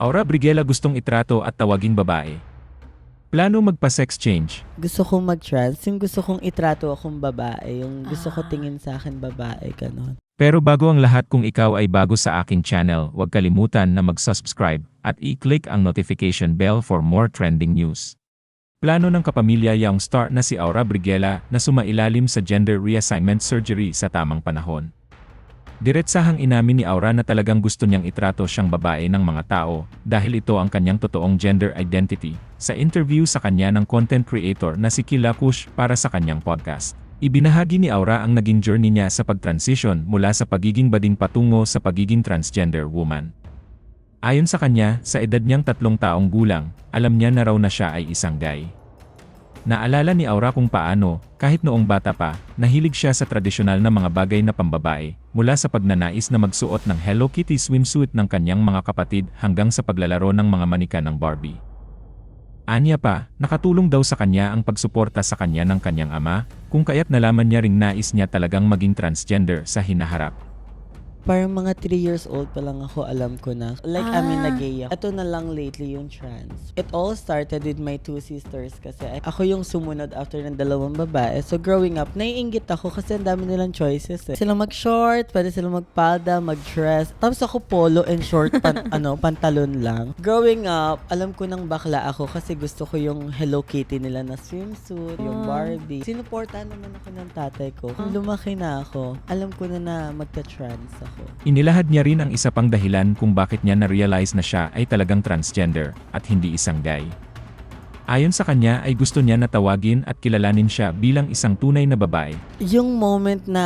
Aura Briguela gustong itrato at tawaging babae. Plano magpa-sex change. Gusto kong mag-trans, yung gusto kong itrato akong babae, yung gusto ko tingin sa akin babae, ganon. Pero bago ang lahat, kung ikaw ay bago sa aking channel, huwag kalimutan na mag-subscribe at i-click ang notification bell for more trending news. Plano ng kapamilya young star na si Aura Briguela na sumailalim sa gender reassignment surgery sa tamang panahon. Diretsahang inamin ni Aura na talagang gusto niyang itrato siyang babae ng mga tao dahil ito ang kanyang totoong gender identity sa interview sa kanya ng content creator na si Kila Kush para sa kanyang podcast. Ibinahagi ni Aura ang naging journey niya sa pag-transition mula sa pagiging bading patungo sa pagiging transgender woman. Ayon sa kanya, sa edad niyang 3 taong gulang, alam niya na raw na siya ay isang guy. Naalala ni Aura kung paano, kahit noong bata pa, nahilig siya sa tradisyonal na mga bagay na pambabae, mula sa pagnanais na magsuot ng Hello Kitty swimsuit ng kanyang mga kapatid hanggang sa paglalaro ng mga manika ng Barbie. Anya pa, nakatulong daw sa kanya ang pagsuporta sa kanya ng kanyang ama, kung kaya't nalaman niya ring nais niya talagang maging transgender sa hinaharap. Parang mga 3 years old pa lang ako, alam ko na. Like, na-gay ako. Ito na lang lately yung trans. It all started with my 2 sisters kasi ako yung sumunod after ng 2 babae. So, growing up, naiinggit ako kasi ang dami nilang choices eh. Sila mag-short, pwede sila mag-palda, mag-dress. Tapos ako polo and short, pantalon lang. Growing up, alam ko nang bakla ako kasi gusto ko yung Hello Kitty nila na swimsuit, yung Barbie. Sinuportahan naman ako ng tatay ko. Kung lumaki na ako, alam ko na magta-trans ako. Inilahad niya rin ang isa pang dahilan kung bakit niya na-realize na siya ay talagang transgender at hindi isang guy. Ayon sa kanya ay gusto niya na tawagin at kilalanin siya bilang isang tunay na babae. Yung moment na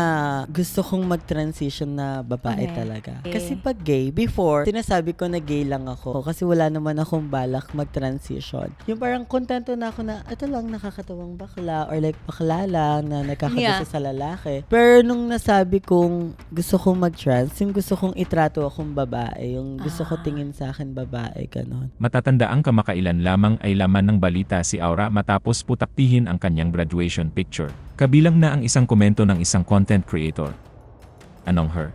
gusto kong mag-transition na babae talaga. Kasi pag gay, before, sinasabi ko na gay lang ako kasi wala naman akong balak mag-transition. Yung parang kontento na ako na ito lang nakakatawang bakla or like bakla lang na nagkakagusto sa lalaki. Pero nung nasabi kong gusto kong mag-trans, yung gusto kong itrato akong babae, yung gusto ko tingin sa akin babae, ganon. Matatandaang kamakailan lamang ay laman ng balita si Aura matapos putaktihin ang kanyang graduation picture. Kabilang na ang isang komento ng isang content creator. Anong her?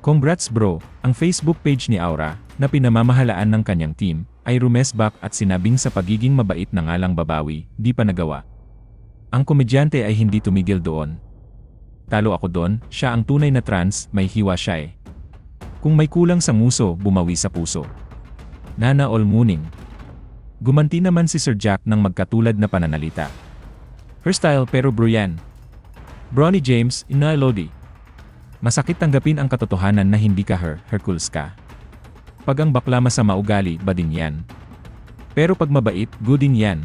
Congrats bro! Ang Facebook page ni Aura, na pinamamahalaan ng kanyang team, ay rumesbak at sinabing sa pagiging mabait na nga lang babawi, di pa nagawa. Ang komedyante ay hindi tumigil doon. Talo ako doon, siya ang tunay na trans, may hiwa siya eh. Kung may kulang sa muso, bumawi sa puso. Nana all mooning. Gumanti naman si Sir Jack ng magkatulad na pananalita. Her style pero bro yan. Bronny James, ina Lodi. Masakit tanggapin ang katotohanan na hindi ka Hercules ka. Pag ang bakla masama ugali, badin yan. Pero pag mabait, good din yan.